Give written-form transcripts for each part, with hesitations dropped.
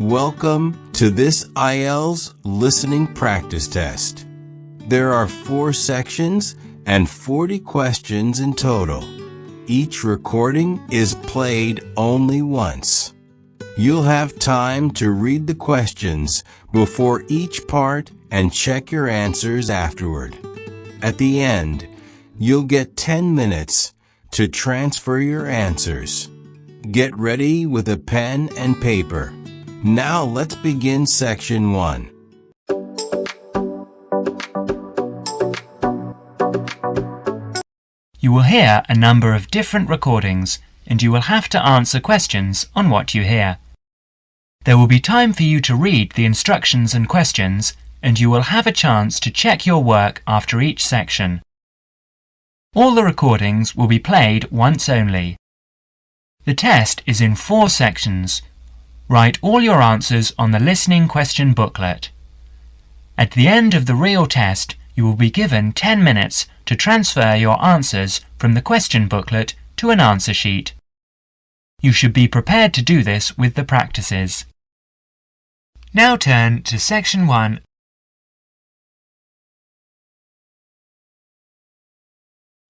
Welcome to this IELTS listening practice test. There are 4 sections and 40 questions in total. Each recording is played only once. You'll have time to read the questions before each part and check your answers afterward. At the end, you'll get 10 minutes to transfer your answers. Get ready with a pen and paper. Now let's begin section 1. You will hear a number of different recordings, and you will have to answer questions on what you hear. There will be time for you to read the instructions and questions, and you will have a chance to check your work after each section. All the recordings will be played once only. The test is in 4 sections. Write all your answers on the listening question booklet. At the end of the real test, you will be given 10 minutes to transfer your answers from the question booklet to an answer sheet. You should be prepared to do this with the practices. Now turn to section 1.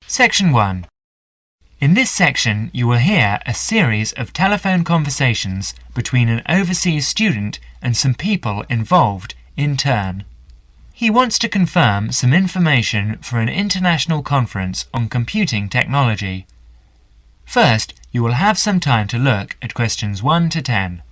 Section 1. In this section, you will hear a series of telephone conversations between an overseas student and some people involved in turn. He wants to confirm some information for an international conference on computing technology. First, you will have some time to look at questions 1 to 10.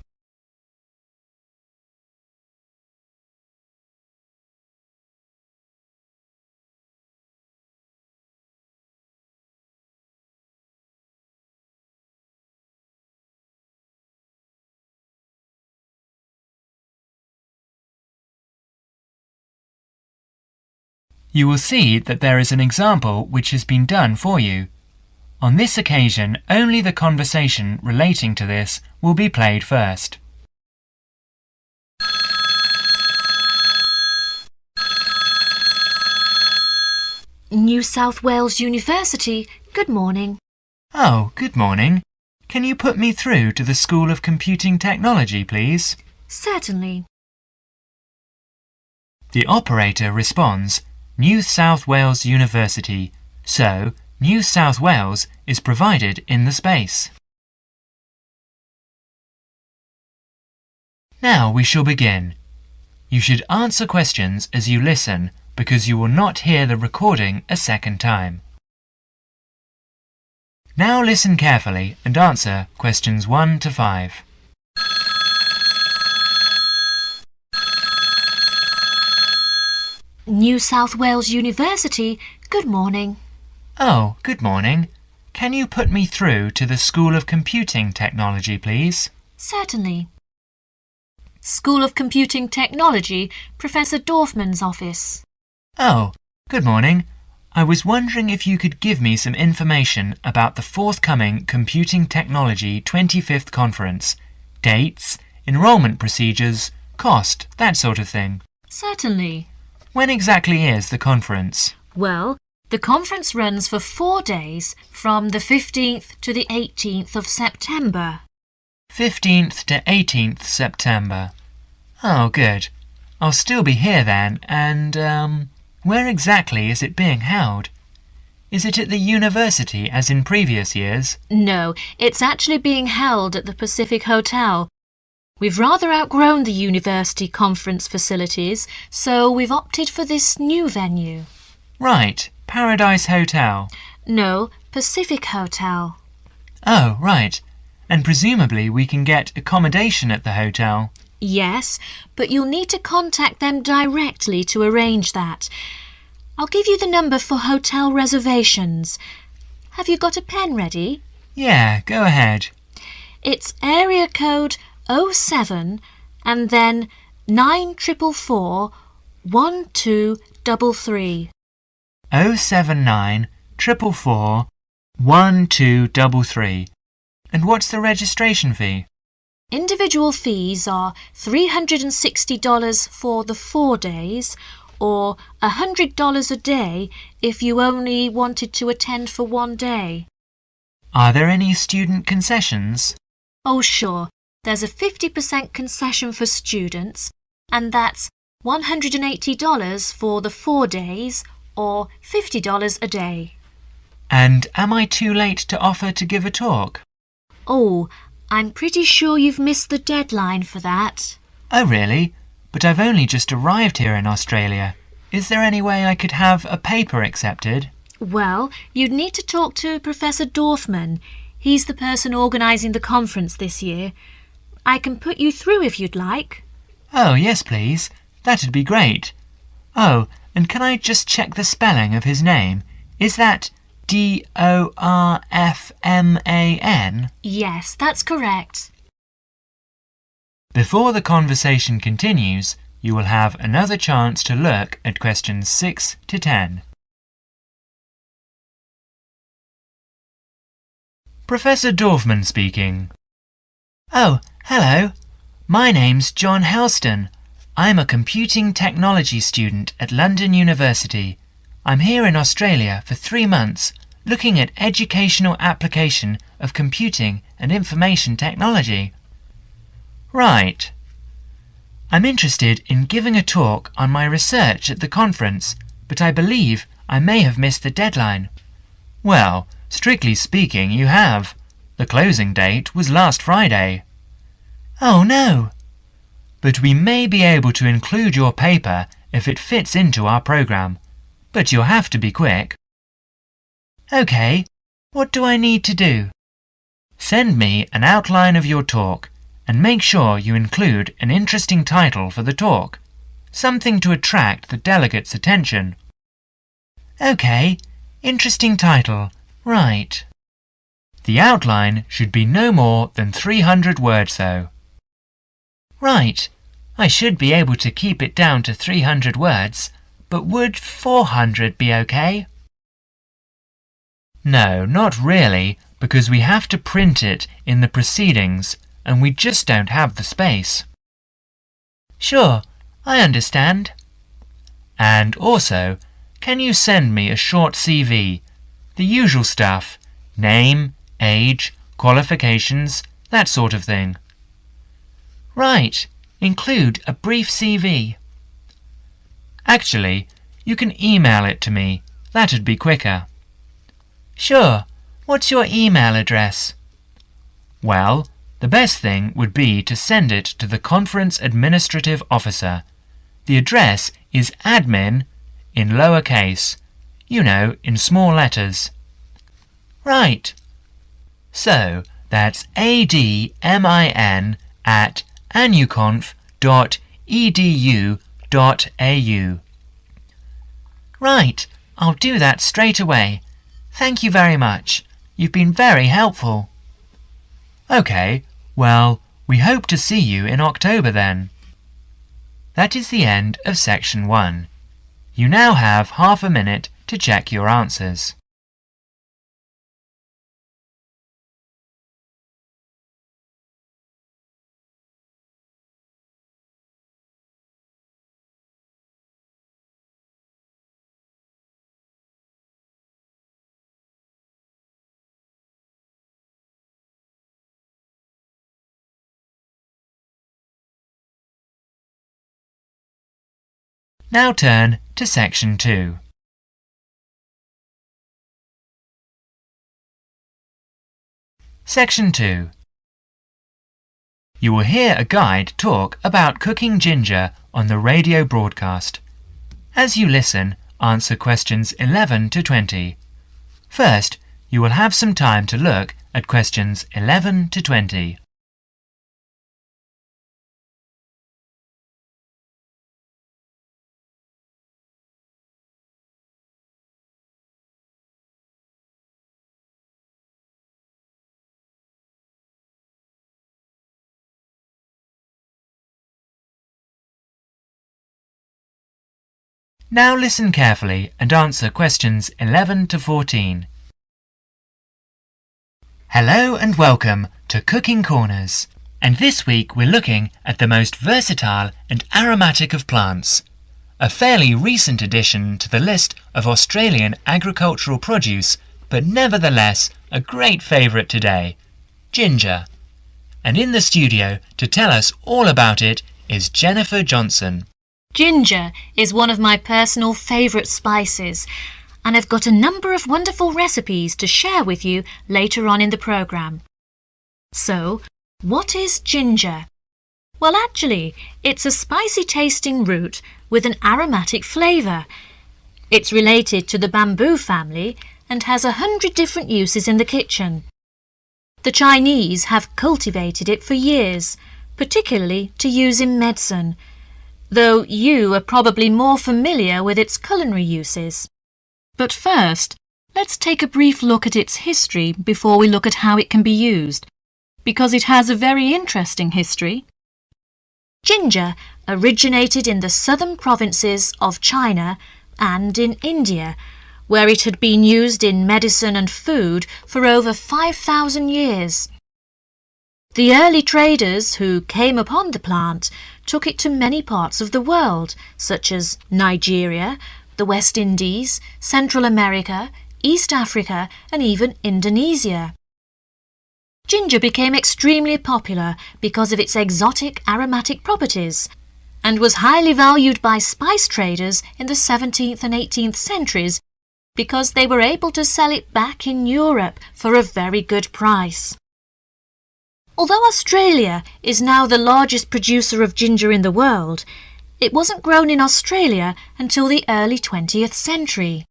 You will see that there is an example which has been done for you. On this occasion, only the conversation relating to this will be played first. New South Wales University, good morning. Oh, good morning. Can you put me through to the School of Computing Technology, please? Certainly. The operator responds, New South Wales University, so New South Wales is provided in the space. Now we shall begin. You should answer questions as you listen because you will not hear the recording a second time. Now listen carefully and answer questions 1 to 5. New South Wales University, good morning. Oh, good morning. Can you put me through to the School of Computing Technology, please? Certainly. School of Computing Technology, Professor Dorfman's office. Oh, good morning. I was wondering if you could give me some information about the forthcoming Computing Technology 25th Conference. Dates, enrolment procedures, cost, that sort of thing. Certainly. When exactly is the conference? Well, the conference runs for 4 days from the 15th to the 18th of September. 15th to 18th September. Oh, good. I'll still be here then, and, where exactly is it being held? Is it at the university as in previous years? No, it's actually being held at the Pacific Hotel. We've rather outgrown the university conference facilities, so we've opted for this new venue. Right, Paradise Hotel. No, Pacific Hotel. Oh, right. And presumably we can get accommodation at the hotel. Yes, but you'll need to contact them directly to arrange that. I'll give you the number for hotel reservations. Have you got a pen ready? Yeah, go ahead. It's area code 07 and then 9444 1233. 079 444 1233. And what's the registration fee? Individual fees are $360 for the 4 days or $100 a day if you only wanted to attend for 1 day. Are there any student concessions? Oh, sure. there's a 50% concession for students, and that's $180 for the 4 days or $50 a day. And am I too late to offer to give a talk? Oh, I'm pretty sure you've missed the deadline for that. Oh, really? But I've only just arrived here in Australia. Is there any way I could have a paper accepted? Well, you'd need to talk to Professor Dorfman. He's the person organising the conference this year. I can put you through if you'd like. Oh, yes, please. That'd be great. Oh, and can I just check the spelling of his name? Is that Dorfman? Yes, that's correct. Before the conversation continues, you will have another chance to look at questions 6 to 10. Professor Dorfman speaking. Oh, hello. My name's John Helston. I'm a computing technology student at London University. I'm here in Australia for 3 months, looking at educational application of computing and information technology. Right. I'm interested in giving a talk on my research at the conference, but I believe I may have missed the deadline. Well, strictly speaking, you have. The closing date was last Friday. Oh, no. But we may be able to include your paper if it fits into our programme. But you'll have to be quick. OK, what do I need to do? Send me an outline of your talk and make sure you include an interesting title for the talk, something to attract the delegates' attention. OK, interesting title, right. The outline should be no more than 300 words though. Right, I should be able to keep it down to 300 words, but would 400 be OK? No, not really, because we have to print it in the proceedings and we just don't have the space. Sure, I understand. And also, can you send me a short CV? The usual stuff, name, age, qualifications, that sort of thing. Right, include a brief CV. Actually, you can email it to me. That'd be quicker. Sure, what's your email address? Well, the best thing would be to send it to the Conference Administrative Officer. The address is admin in lowercase, you know, in small letters. Right. So, that's admin@anuconf.edu.au. Right, I'll do that straight away. Thank you very much. You've been very helpful. OK, well, we hope to see you in October then. That is the end of section 1. You now have half a minute to check your answers. Now turn to section 2. Section 2. You will hear a guide talk about cooking ginger on the radio broadcast. As you listen, answer questions 11 to 20. First, you will have some time to look at questions 11 to 20. Now listen carefully and answer questions 11 to 14. Hello and welcome to Cooking Corners. And this week we're looking at the most versatile and aromatic of plants. A fairly recent addition to the list of Australian agricultural produce, but nevertheless a great favourite today, ginger. And in the studio to tell us all about it is Jennifer Johnson. Ginger is one of my personal favourite spices, and I've got a number of wonderful recipes to share with you later on in the programme. So, what is ginger? Well, actually, it's a spicy tasting root with an aromatic flavour. It's related to the bamboo family and has 100 different uses in the kitchen. The Chinese have cultivated it for years, particularly to use in medicine, though you are probably more familiar with its culinary uses. But first, let's take a brief look at its history before we look at how it can be used, because it has a very interesting history. Ginger originated in the southern provinces of China and in India, where it had been used in medicine and food for over 5,000 years. The early traders who came upon the plant took it to many parts of the world, such as Nigeria, the West Indies, Central America, East Africa, and even Indonesia. Ginger became extremely popular because of its exotic aromatic properties and was highly valued by spice traders in the 17th and 18th centuries because they were able to sell it back in Europe for a very good price. Although Australia is now the largest producer of ginger in the world, it wasn't grown in Australia until the early 20th century.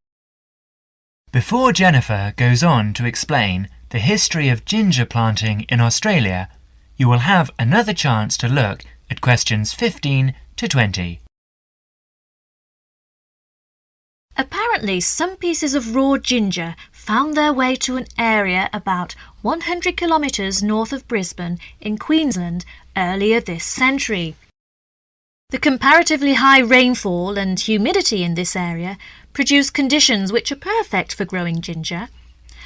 Before Jennifer goes on to explain the history of ginger planting in Australia, you will have another chance to look at questions 15 to 20. Apparently, some pieces of raw ginger found their way to an area about 100 kilometres north of Brisbane in Queensland earlier this century. The comparatively high rainfall and humidity in this area produce conditions which are perfect for growing ginger,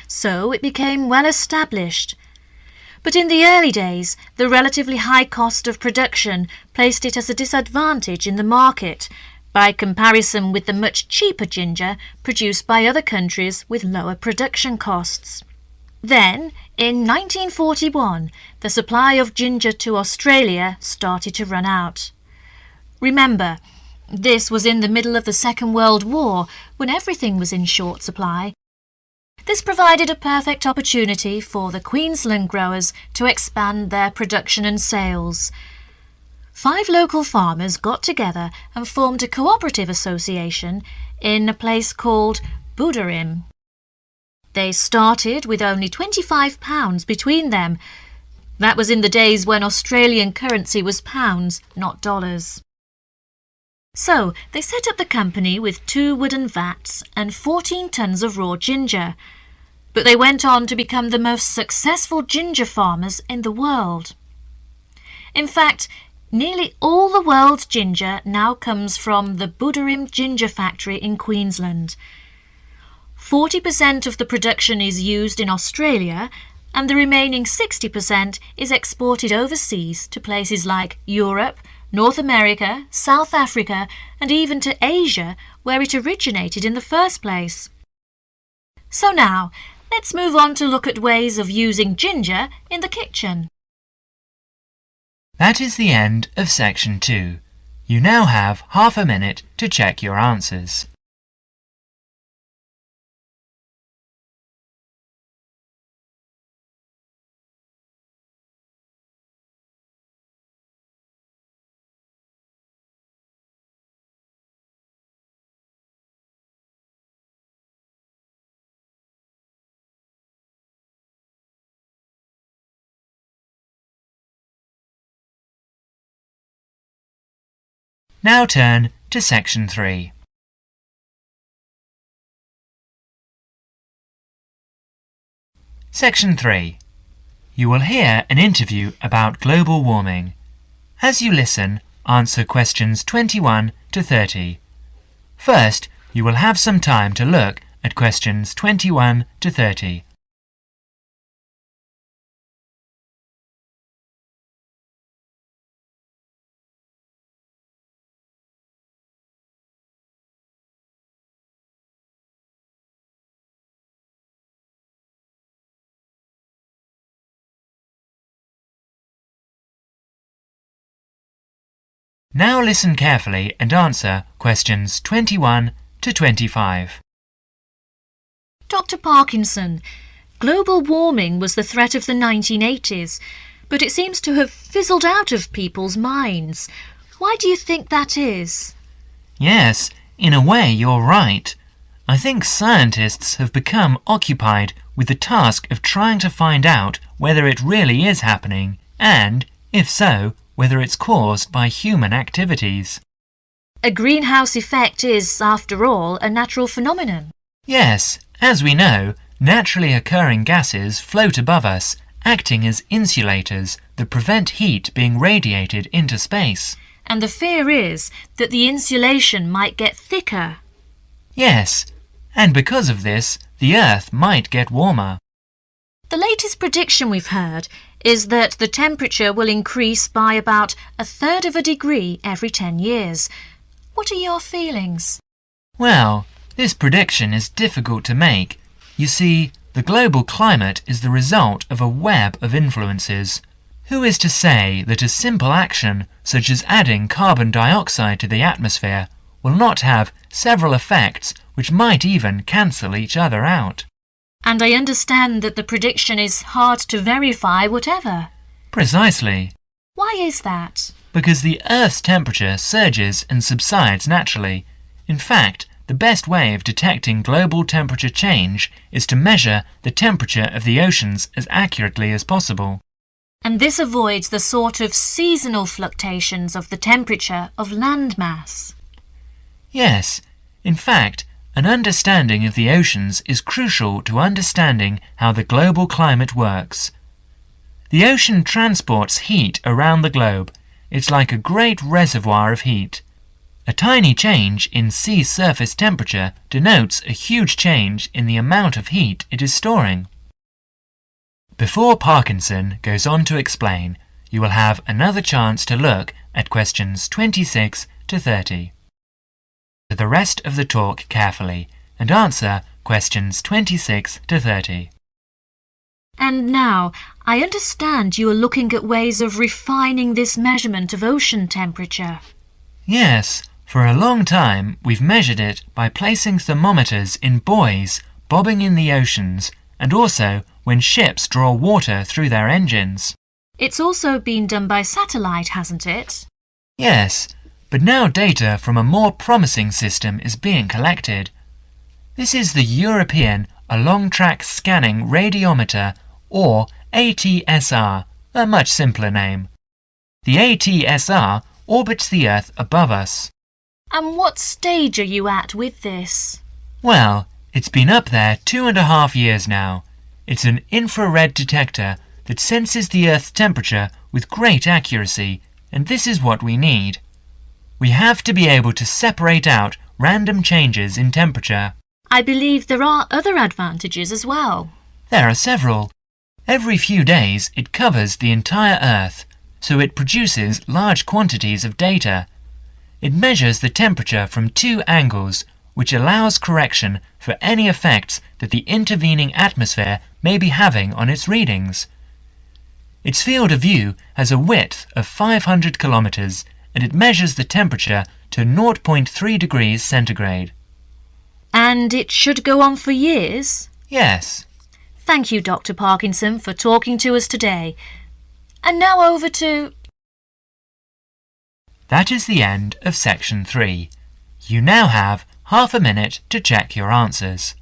so it became well established. But in the early days, the relatively high cost of production placed it as a disadvantage in the market, by comparison with the much cheaper ginger produced by other countries with lower production costs. Then, in 1941, the supply of ginger to Australia started to run out. Remember, this was in the middle of the Second World War, when everything was in short supply. This provided a perfect opportunity for the Queensland growers to expand their production and sales. 5 local farmers got together and formed a cooperative association in a place called Buderim. They started with only £25 between them. That was in the days when Australian currency was pounds, not dollars. So they set up the company with 2 wooden vats and 14 tons of raw ginger. But they went on to become the most successful ginger farmers in the world. In fact, nearly all the world's ginger now comes from the Buderim ginger factory in Queensland. 40% of the production is used in Australia, and the remaining 60% is exported overseas to places like Europe, North America, South Africa, and even to Asia, where it originated in the first place. So now, let's move on to look at ways of using ginger in the kitchen. That is the end of section 2. You now have half a minute to check your answers. Now turn to section 3. Section 3. You will hear an interview about global warming. As you listen, answer questions 21 to 30. First, you will have some time to look at questions 21 to 30. Now listen carefully and answer questions 21 to 25. Dr. Parkinson, global warming was the threat of the 1980s, but it seems to have fizzled out of people's minds. Why do you think that is? Yes, in a way you're right. I think scientists have become occupied with the task of trying to find out whether it really is happening and, if so, whether it's caused by human activities. A greenhouse effect is, after all, a natural phenomenon. Yes, as we know, naturally occurring gases float above us, acting as insulators that prevent heat being radiated into space. And the fear is that the insulation might get thicker. Yes, and because of this, the Earth might get warmer. The latest prediction we've heard is that the temperature will increase by about 1/3 of a degree every 10 years. What are your feelings? Well, this prediction is difficult to make. You see, the global climate is the result of a web of influences. Who is to say that a simple action, such as adding carbon dioxide to the atmosphere, will not have several effects which might even cancel each other out? And I understand that the prediction is hard to verify whatever. Precisely. Why is that? Because the Earth's temperature surges and subsides naturally. In fact, the best way of detecting global temperature change is to measure the temperature of the oceans as accurately as possible. And this avoids the sort of seasonal fluctuations of the temperature of landmass. Yes, in fact, an understanding of the oceans is crucial to understanding how the global climate works. The ocean transports heat around the globe. It's like a great reservoir of heat. A tiny change in sea surface temperature denotes a huge change in the amount of heat it is storing. Before Parkinson goes on to explain, you will have another chance to look at questions 26 to 30. Do the rest of the talk carefully and answer questions 26 to 30. And now, I understand you are looking at ways of refining this measurement of ocean temperature. Yes, for a long time we've measured it by placing thermometers in buoys bobbing in the oceans and also when ships draw water through their engines. It's also been done by satellite, hasn't it? Yes, but now data from a more promising system is being collected. This is the European Along-Track Scanning Radiometer, or ATSR, a much simpler name. The ATSR orbits the Earth above us. And what stage are you at with this? Well, it's been up there 2.5 years now. It's an infrared detector that senses the Earth's temperature with great accuracy, and this is what we need. We have to be able to separate out random changes in temperature. I believe there are other advantages as well. There are several. Every few days it covers the entire Earth, so it produces large quantities of data. It measures the temperature from 2 angles, which allows correction for any effects that the intervening atmosphere may be having on its readings. Its field of view has a width of 500 kilometers, and it measures the temperature to 0.3 degrees centigrade. And it should go on for years? Yes. Thank you, Dr. Parkinson, for talking to us today. And now over to... That is the end of section 3. You now have half a minute to check your answers.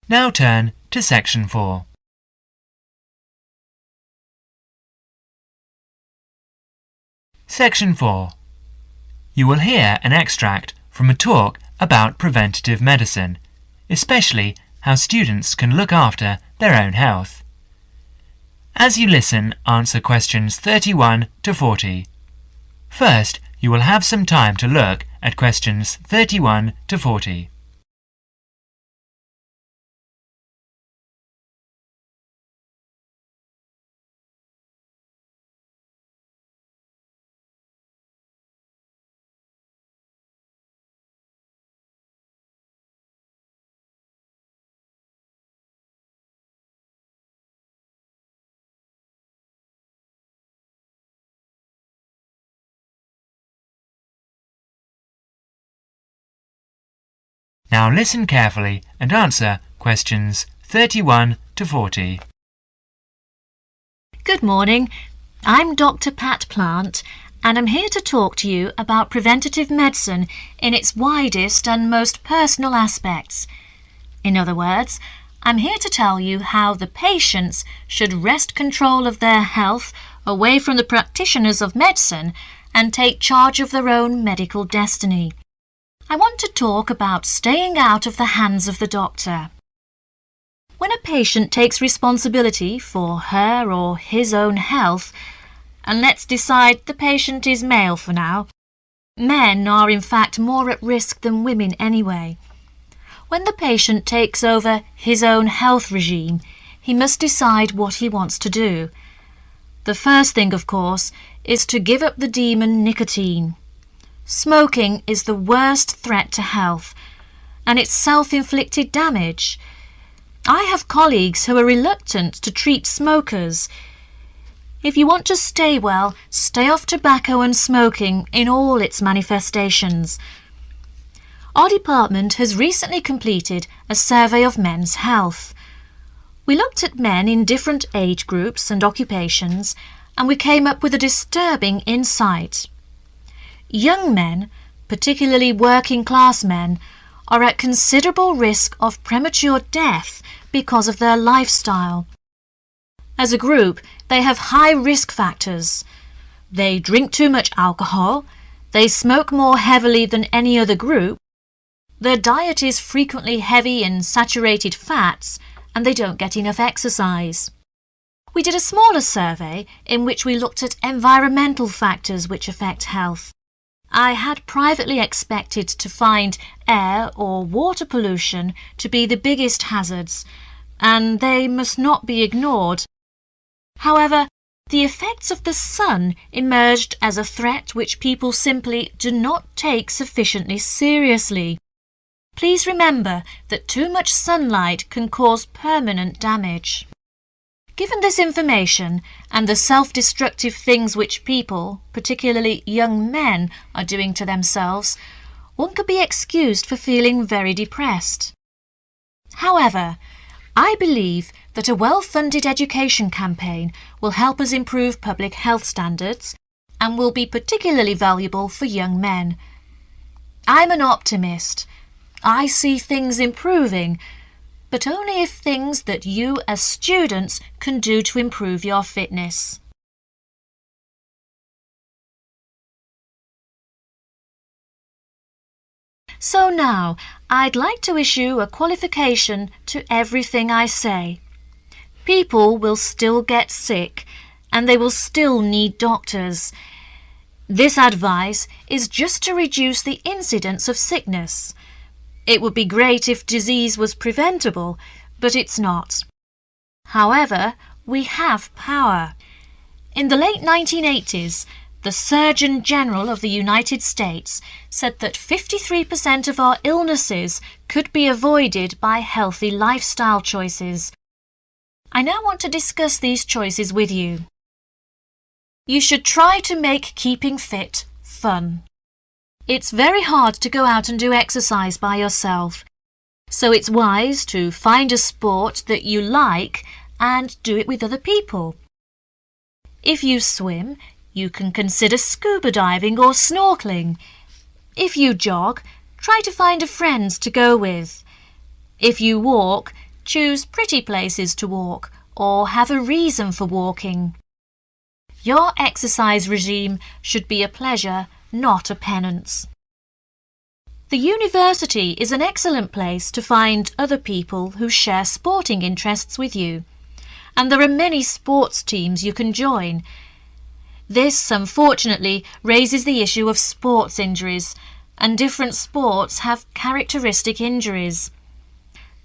Now turn to section 4. Section 4. You will hear an extract from a talk about preventative medicine, especially how students can look after their own health. As you listen, answer questions 31 to 40. First, you will have some time to look at questions 31 to 40. Now listen carefully and answer questions 31 to 40. Good morning. I'm Dr. Pat Plant, and I'm here to talk to you about preventative medicine in its widest and most personal aspects. In other words, I'm here to tell you how the patients should wrest control of their health away from the practitioners of medicine and take charge of their own medical destiny. I want to talk about staying out of the hands of the doctor. When a patient takes responsibility for her or his own health, and let's decide the patient is male for now, men are in fact more at risk than women anyway. When the patient takes over his own health regime, he must decide what he wants to do. The first thing, of course, is to give up the demon nicotine. Smoking is the worst threat to health, and it's self-inflicted damage. I have colleagues who are reluctant to treat smokers. If you want to stay well, stay off tobacco and smoking in all its manifestations. Our department has recently completed a survey of men's health. We looked at men in different age groups and occupations, and we came up with a disturbing insight. Young men, particularly working-class men, are at considerable risk of premature death because of their lifestyle. As a group, they have high risk factors. They drink too much alcohol, they smoke more heavily than any other group, their diet is frequently heavy in saturated fats, and they don't get enough exercise. We did a smaller survey in which we looked at environmental factors which affect health. I had privately expected to find air or water pollution to be the biggest hazards, and they must not be ignored. However, the effects of the sun emerged as a threat which people simply do not take sufficiently seriously. Please remember that too much sunlight can cause permanent damage. Given this information and the self-destructive things which people, particularly young men, are doing to themselves, one could be excused for feeling very depressed. However, I believe that a well-funded education campaign will help us improve public health standards and will be particularly valuable for young men. I'm an optimist. I see things improving, but only if things that you as students can do to improve your fitness. So now, I'd like to issue a qualification to everything I say. People will still get sick, and they will still need doctors. This advice is just to reduce the incidence of sickness. It would be great if disease was preventable, but it's not. However, we have power. In the late 1980s, the Surgeon General of the United States said that 53% of our illnesses could be avoided by healthy lifestyle choices. I now want to discuss these choices with you. You should try to make keeping fit fun. It's very hard to go out and do exercise by yourself, so it's wise to find a sport that you like and do it with other people. If you swim, you can consider scuba diving or snorkeling. If you jog, try to find a friend to go with. If you walk, choose pretty places to walk or have a reason for walking. Your exercise regime should be a pleasure, not a penance. The university is an excellent place to find other people who share sporting interests with you, and there are many sports teams you can join. This, unfortunately, raises the issue of sports injuries, and different sports have characteristic injuries.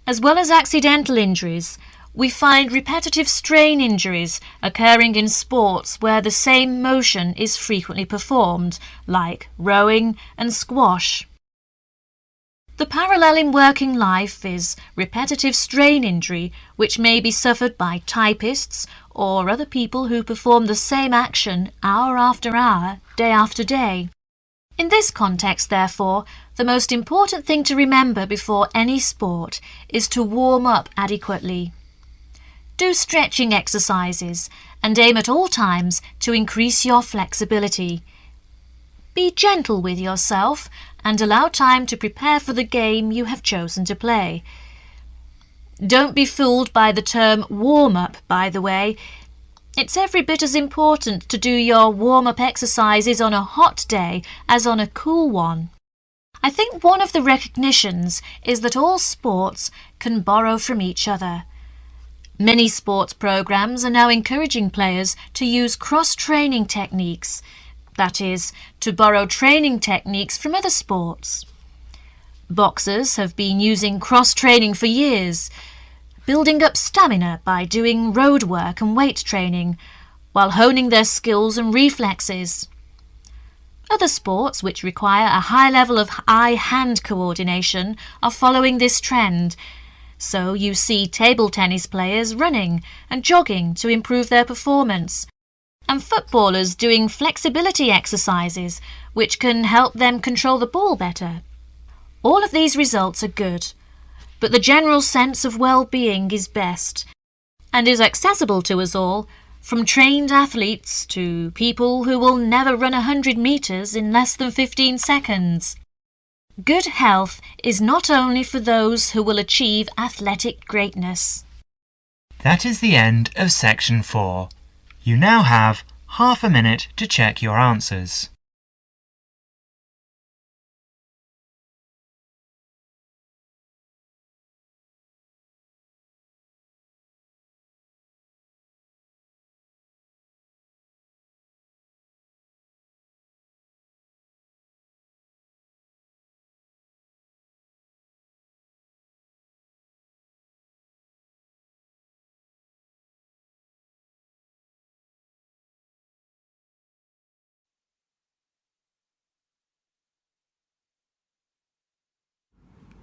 As well as accidental injuries, we find repetitive strain injuries occurring in sports where the same motion is frequently performed, like rowing and squash. The parallel in working life is repetitive strain injury, which may be suffered by typists or other people who perform the same action hour after hour, day after day. In this context, therefore, the most important thing to remember before any sport is to warm up adequately. Do stretching exercises and aim at all times to increase your flexibility. Be gentle with yourself and allow time to prepare for the game you have chosen to play. Don't be fooled by the term warm-up, by the way. It's every bit as important to do your warm-up exercises on a hot day as on a cool one. I think one of the recognitions is that all sports can borrow from each other. Many sports programs are now encouraging players to use cross-training techniques, that is, to borrow training techniques from other sports. Boxers have been using cross-training for years, building up stamina by doing road work and weight training, while honing their skills and reflexes. Other sports which require a high level of eye-hand coordination are following this trend, so you see table tennis players running and jogging to improve their performance, and footballers doing flexibility exercises which can help them control the ball better. All of these results are good, but the general sense of well-being is best and is accessible to us all, from trained athletes to people who will never run 100 meters in less than 15 seconds. Good health is not only for those who will achieve athletic greatness. That is the end of section 4. You now have half a minute to check your answers.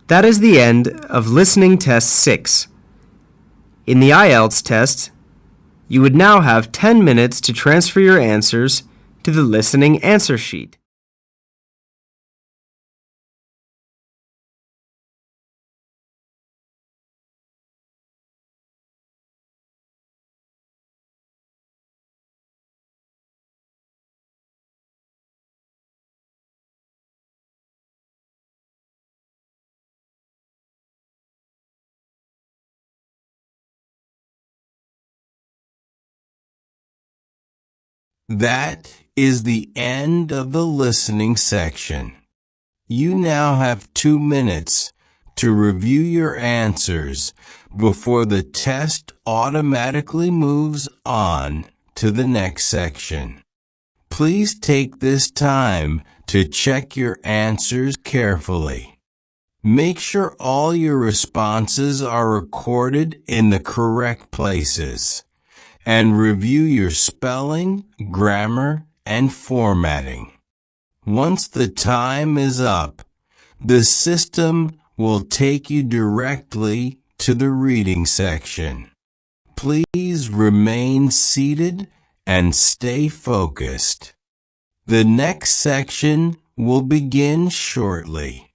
That is the end of listening test 6. In the IELTS test, you would now have 10 minutes to transfer your answers to the listening answer sheet. That is the end of the listening section. You now have 2 minutes to review your answers before the test automatically moves on to the next section. Please take this time to check your answers carefully. Make sure all your responses are recorded in the correct places, and review your spelling, grammar, and formatting. Once the time is up, the system will take you directly to the reading section. Please remain seated and stay focused. The next section will begin shortly.